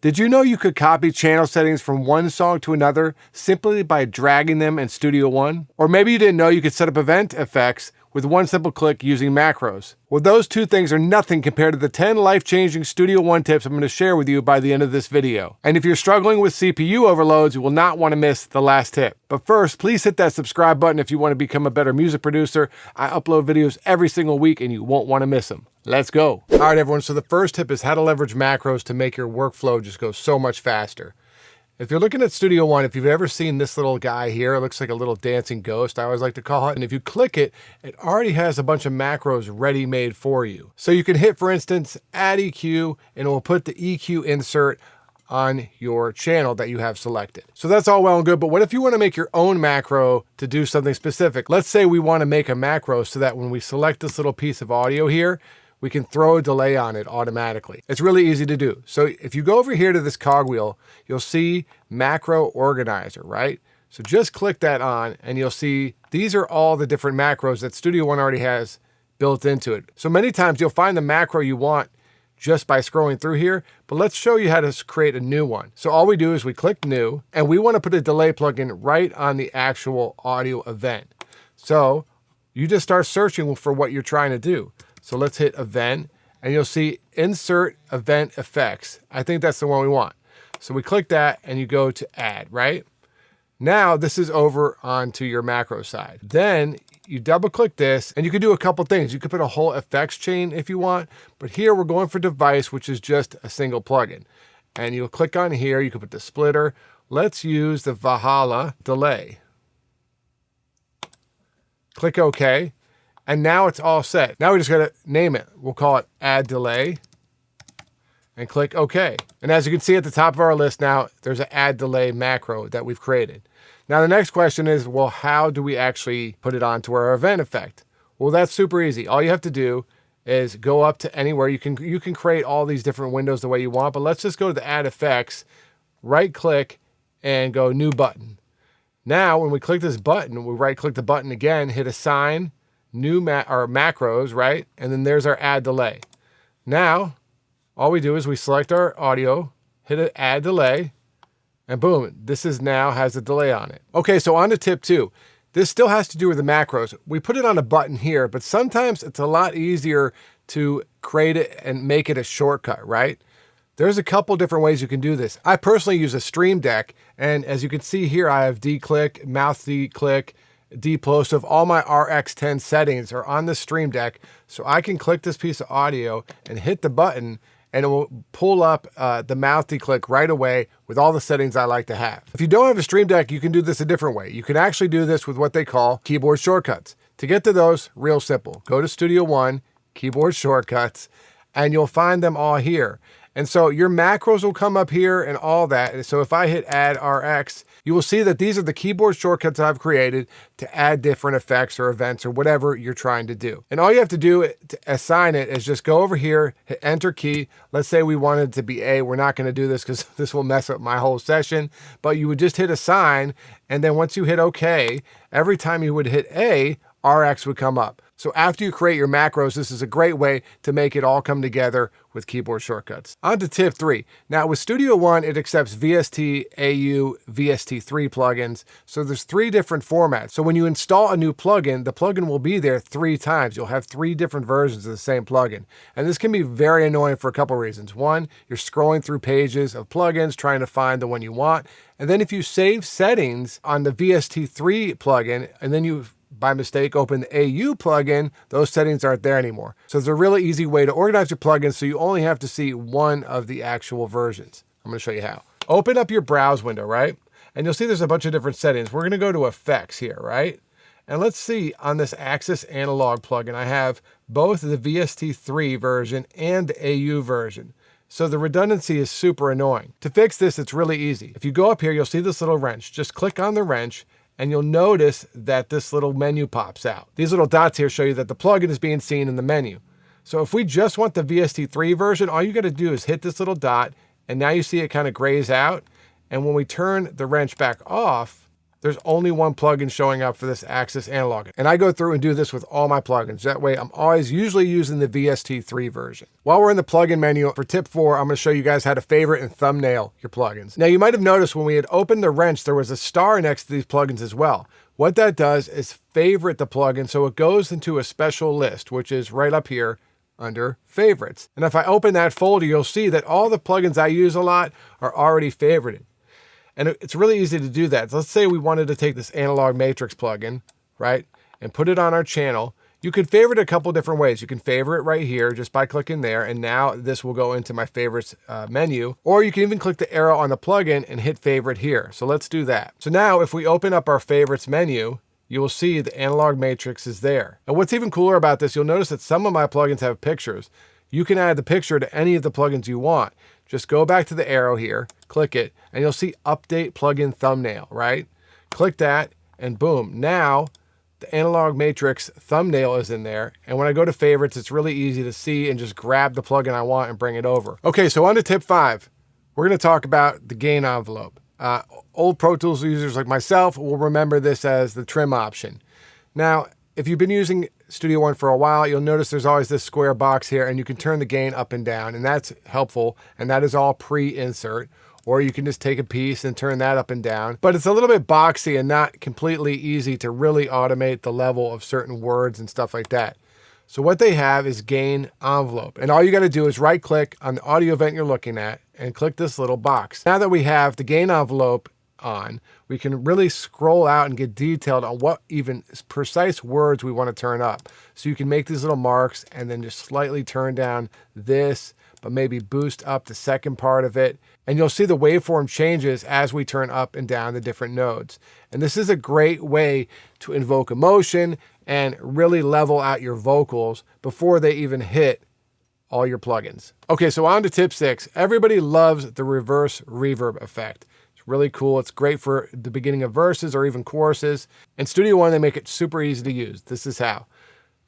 Did you know you could copy channel settings from one song to another simply by dragging them in Studio One? Or maybe you didn't know you could set up event effects with one simple click using macros. Well, those two things are nothing compared to the 10 life-changing Studio One tips I'm going to share with you by the end of this video. And if you're struggling with CPU overloads, you will not want to miss the last tip. But first, please hit that subscribe button if you want to become a better music producer. I upload videos every single week and you won't want to miss them. Let's go. All right, everyone. So the first tip is how to leverage macros to make your workflow just go so much faster. If you're looking at Studio One, if you've ever seen this little guy here, it looks like a little dancing ghost, I always like to call it. And if you click it, it already has a bunch of macros ready-made for you. So you can hit, for instance, add EQ, and it will put the EQ insert on your channel that you have selected. So that's all well and good, but what if you want to make your own macro to do something specific? Let's say we want to make a macro so that when we select this little piece of audio here, we can throw a delay on it automatically. It's really easy to do. So if you go over here to this cogwheel, you'll see macro organizer, right? So just click that on and you'll see these are all the different macros that Studio One already has built into it. So many times you'll find the macro you want just by scrolling through here, but let's show you how to create a new one. So all we do is we click new and we want to put a delay plugin right on the actual audio event. So you just start searching for what you're trying to do. So let's hit event and you'll see insert event effects. I think that's the one we want. So we click that and you go to add, right? Now this is over onto your macro side. Then you double click this and you can do a couple things. You could put a whole effects chain if you want, but here we're going for device, which is just a single plugin. And you'll click on here, you can put the splitter. Let's use the Valhalla delay. Click OK. And now it's all set. Now we just got to name it. We'll call it add delay and click OK. And as you can see at the top of our list now, there's an add delay macro that we've created. Now the next question is, well, how do we actually put it onto our event effect? Well, that's super easy. All you have to do is go up to anywhere. You can create all these different windows the way you want, but let's just go to the add effects, right click and go new button. Now, when we click this button, we right click the button again, hit assign new macros, right? And then there's our add delay. Now, all we do is we select our audio, hit an add delay, and boom, this is now has a delay on it. Okay, so on to tip 2. This still has to do with the macros. We put it on a button here, but sometimes it's a lot easier to create it and make it a shortcut, right? There's a couple different ways you can do this. I personally use a Stream Deck, and as you can see here, I have D-click, mouth D-click, deplosive. All my RX10 settings are on the Stream Deck, so I can click this piece of audio and hit the button and it will pull up the mouth declick right away with all the settings I like to have. If you don't have a Stream Deck, you can do this a different way. You can actually do this with what they call keyboard shortcuts. To get to those, real simple. Go to Studio One, keyboard shortcuts, and you'll find them all here. And so your macros will come up here and all that. And so if I hit add RX, you will see that these are the keyboard shortcuts I've created to add different effects or events or whatever you're trying to do. And all you have to do to assign it is just go over here, hit enter key. Let's say we wanted it to be A. We're not going to do this because this will mess up my whole session, but you would just hit assign. And then once you hit OK, every time you would hit A, RX would come up. So after you create your macros, this is a great way to make it all come together with keyboard shortcuts. On to tip 3. Now with Studio One, it accepts VST, AU, VST3 plugins. So there's 3 different formats. So when you install a new plugin, the plugin will be there 3 times. You'll have 3 different versions of the same plugin. And this can be very annoying for a couple reasons. One, you're scrolling through pages of plugins, trying to find the one you want. And then if you save settings on the VST3 plugin, and then you by mistake open the AU plugin, those settings aren't there anymore. So it's a really easy way to organize your plugins so you only have to see one of the actual versions. I'm going to show you how. Open up your browse window, right? And you'll see there's a bunch of different settings. We're going to go to effects here, right? And let's see on this Axis Analog plugin, I have both the VST3 version and the AU version. So the redundancy is super annoying. To fix this, it's really easy. If you go up here, you'll see this little wrench. Just click on the wrench and you'll notice that this little menu pops out. These little dots here show you that the plugin is being seen in the menu. So if we just want the VST3 version, all you got to do is hit this little dot, and now you see it kind of grays out. And when we turn the wrench back off, there's only one plugin showing up for this Axis analog. And I go through and do this with all my plugins. That way I'm always usually using the VST3 version. While we're in the plugin menu, for tip 4, I'm going to show you guys how to favorite and thumbnail your plugins. Now you might have noticed when we had opened the wrench, there was a star next to these plugins as well. What that does is favorite the plugin so it goes into a special list, which is right up here under favorites. And if I open that folder, you'll see that all the plugins I use a lot are already favorited. And it's really easy to do that. So let's say we wanted to take this analog matrix plugin, right, and put it on our channel. You can favorite it a couple different ways. You can favorite right here just by clicking there, and now this will go into my favorites menu. Or you can even click the arrow on the plugin and hit favorite here. So let's do that. So now if we open up our favorites menu, you will see the analog matrix is there. And what's even cooler about this, you'll notice that some of my plugins have pictures. You can add the picture to any of the plugins you want. Just go back to the arrow here, click it, and you'll see update plugin thumbnail, right? Click that and boom. Now the analog matrix thumbnail is in there. And when I go to favorites, it's really easy to see and just grab the plugin I want and bring it over. Okay, so on to tip 5. We're gonna talk about the gain envelope. Old Pro Tools users like myself will remember this as the trim option. Now, if you've been using Studio One for a while, you'll notice there's always this square box here and you can turn the gain up and down, and that's helpful. And that is all pre-insert, or you can just take a piece and turn that up and down. But it's a little bit boxy and not completely easy to really automate the level of certain words and stuff like that. So what they have is gain envelope. And all you got to do is right click on the audio event you're looking at and click this little box. Now that we have the gain envelope on, we can really scroll out and get detailed on what even precise words we want to turn up. So you can make these little marks and then just slightly turn down this, but maybe boost up the second part of it. And you'll see the waveform changes as we turn up and down the different nodes. And this is a great way to invoke emotion and really level out your vocals before they even hit all your plugins. Okay, so on to tip 6. Everybody loves the reverse reverb effect. Really cool. It's great for the beginning of verses or even choruses. In Studio One, they make it super easy to use. This is how.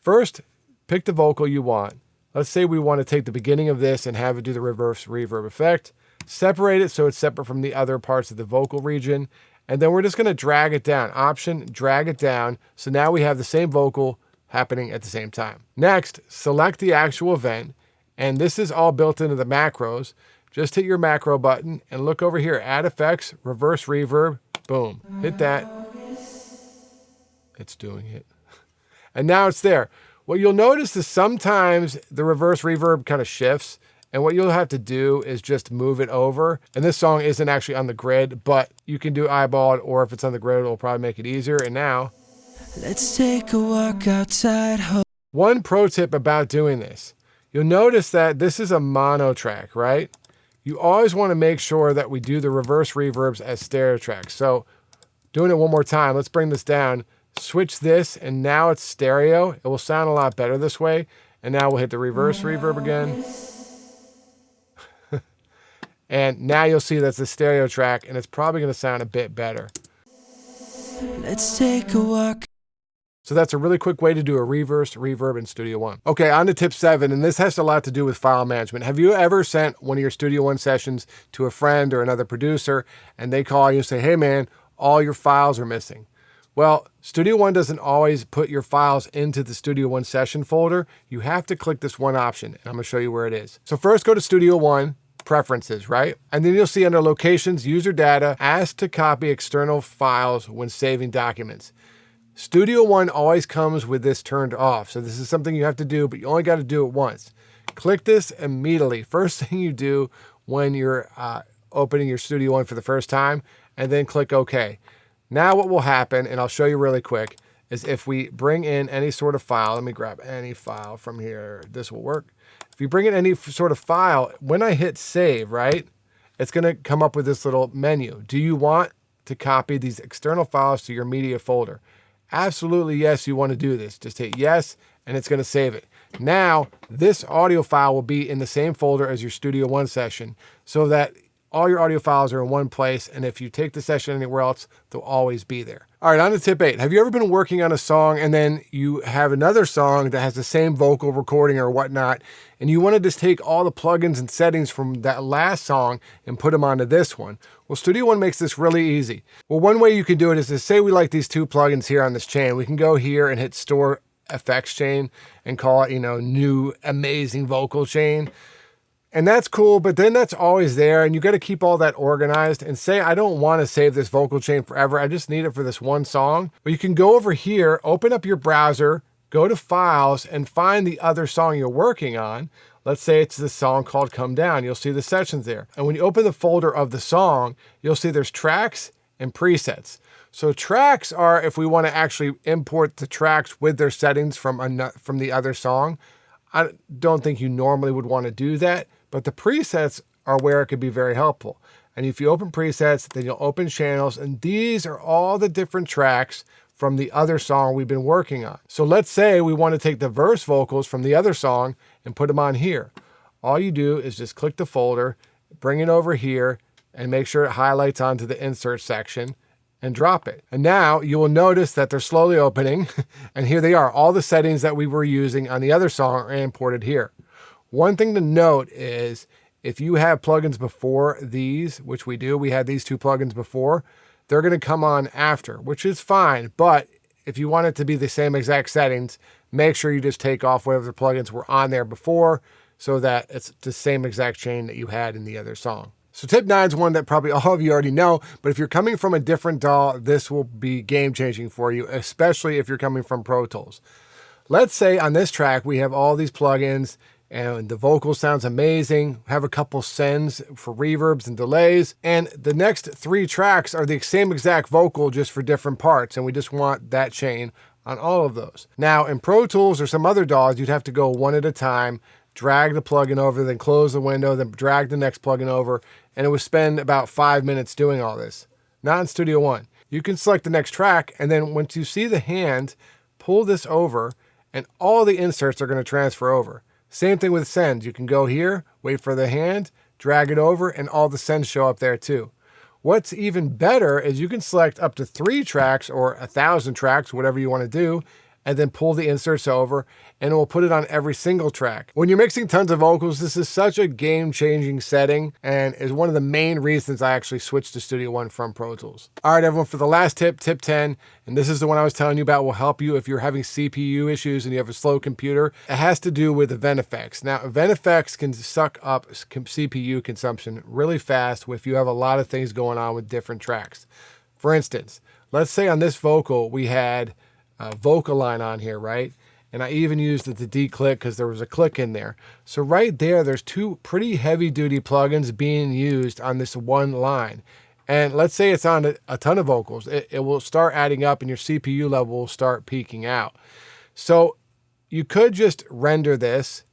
First, pick the vocal you want. Let's say we want to take the beginning of this and have it do the reverse reverb effect. Separate it so it's separate from the other parts of the vocal region. And then we're just going to drag it down. Option, drag it down. So now we have the same vocal happening at the same time. Next, select the actual event. And this is all built into the macros. Just hit your macro button and look over here, add effects, reverse reverb, boom, hit that. It's doing it. And now it's there. What you'll notice is sometimes the reverse reverb kind of shifts, and what you'll have to do is just move it over. And this song isn't actually on the grid, but you can do eyeballed, or if it's on the grid, it'll probably make it easier. And now, let's take a walk outside. One pro tip about doing this, you'll notice that this is a mono track, right? You always want to make sure that we do the reverse reverbs as stereo tracks. So doing it one more time, let's bring this down, switch this, and now it's stereo. It will sound a lot better this way. And now we'll hit the reverse reverb again. And now you'll see that's the stereo track, and it's probably going to sound a bit better. Let's take a walk. So that's a really quick way to do a reverse reverb in Studio One. Okay, on to tip 7, and this has a lot to do with file management. Have you ever sent one of your Studio One sessions to a friend or another producer, and they call you and say, hey man, all your files are missing? Well, Studio One doesn't always put your files into the Studio One session folder. You have to click this one option, and I'm gonna show you where it is. So first go to Studio One, Preferences, right? And then you'll see under Locations, User Data, Ask to copy external files when saving documents. Studio One always comes with this turned off. So this is something you have to do, but you only got to do it once. Click this immediately. First thing you do when you're opening your Studio One for the first time, and then click OK. Now what will happen, and I'll show you really quick, is if we bring in any sort of file, let me grab any file from here, this will work. If you bring in any sort of file, when I hit save, right, it's going to come up with this little menu. Do you want to copy these external files to your media folder? Absolutely yes, you want to do this. Just hit yes, and it's going to save it. Now, this audio file will be in the same folder as your Studio One session, so that all your audio files are in one place, and if you take the session anywhere else, they'll always be there. All right, on to tip 8. Have you ever been working on a song and then you have another song that has the same vocal recording or whatnot, and you want to just take all the plugins and settings from that last song and put them onto this one? Well, Studio One makes this really easy. Well, one way you can do it is to say we like these 2 plugins here on this chain. We can go here and hit Store Effects Chain and call it, new amazing vocal chain. And that's cool, but then that's always there, and you got to keep all that organized and say, I don't want to save this vocal chain forever. I just need it for this one song. But you can go over here, open up your browser, go to Files, and find the other song you're working on. Let's say it's the song called Come Down. You'll see the sections there. And when you open the folder of the song, you'll see there's tracks and presets. So tracks are if we want to actually import the tracks with their settings from the other song. I don't think you normally would want to do that, but the presets are where it could be very helpful. And if you open presets, then you'll open channels, and these are all the different tracks from the other song we've been working on. So let's say we want to take the verse vocals from the other song and put them on here. All you do is just click the folder, bring it over here, and make sure it highlights onto the insert section, and drop it. And now you will notice that they're slowly opening, and here they are. All the settings that we were using on the other song are imported here. One thing to note is if you have plugins before these, which we do, we had these 2 plugins before, they're going to come on after, which is fine. But if you want it to be the same exact settings, make sure you just take off whatever plugins were on there before so that it's the same exact chain that you had in the other song. So tip 9 is one that probably all of you already know, but if you're coming from a different DAW, this will be game-changing for you, especially if you're coming from Pro Tools. Let's say on this track, we have all these plugins, and the vocal sounds amazing, have a couple sends for reverbs and delays, and the next 3 tracks are the same exact vocal just for different parts, and we just want that chain on all of those. Now, in Pro Tools or some other DAWs, you'd have to go one at a time, drag the plugin over, then close the window, then drag the next plugin over, and it would spend about 5 minutes doing all this. Not in Studio One. You can select the next track, and then once you see the hand, pull this over, and all the inserts are going to transfer over. Same thing with sends. You can go here, wait for the hand, drag it over, and all the sends show up there too. What's even better is you can select up to 3 tracks or 1,000 tracks, whatever you want to do, and then pull the inserts over, and it will put it on every single track. When you're mixing tons of vocals, this is such a game-changing setting and is one of the main reasons I actually switched to Studio One from Pro Tools. All right, everyone, for the last tip, tip 10, and this is the one I was telling you about, will help you if you're having CPU issues and you have a slow computer. It has to do with event effects. Now, event effects can suck up CPU consumption really fast if you have a lot of things going on with different tracks. For instance, let's say on this vocal, we had a vocal line on here, right? And I even used it to declick because there was a click in there. So right there, there's 2 pretty heavy duty plugins being used on this one line. And let's say it's on a ton of vocals. It will start adding up and your CPU level will start peaking out. So you could just render this.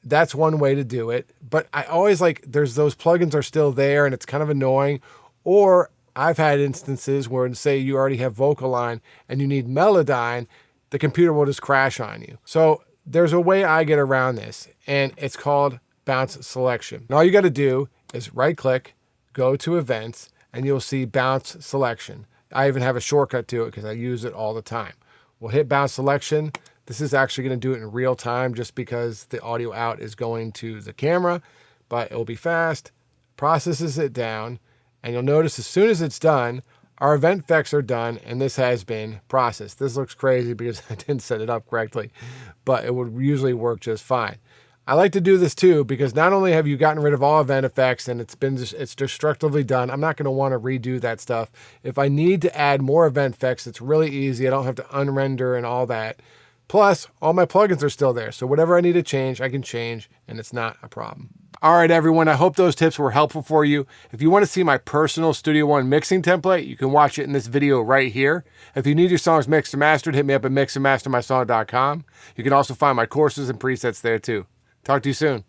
That's one way to do it. But I always there's those plugins are still there and it's kind of annoying. Or I've had instances where, say you already have vocal line and you need Melodyne, the computer will just crash on you. So there's a way I get around this, and it's called bounce selection. And all you got to do is right click, go to events, and you'll see bounce selection. I even have a shortcut to it because I use it all the time. We'll hit bounce selection. This is actually going to do it in real time just because the audio out is going to the camera, but it will be fast, processes it down, and you'll notice as soon as it's done, our event effects are done, and this has been processed. This looks crazy because I didn't set it up correctly, but it would usually work just fine. I like to do this too because not only have you gotten rid of all event effects and it's destructively done, I'm not going to want to redo that stuff. If I need to add more event effects, it's really easy. I don't have to unrender and all that. Plus, all my plugins are still there, so whatever I need to change, I can change, and it's not a problem. All right, everyone, I hope those tips were helpful for you. If you want to see my personal Studio One mixing template, you can watch it in this video right here. If you need your songs mixed or mastered, hit me up at mixandmastermysong.com. You can also find my courses and presets there too. Talk to you soon.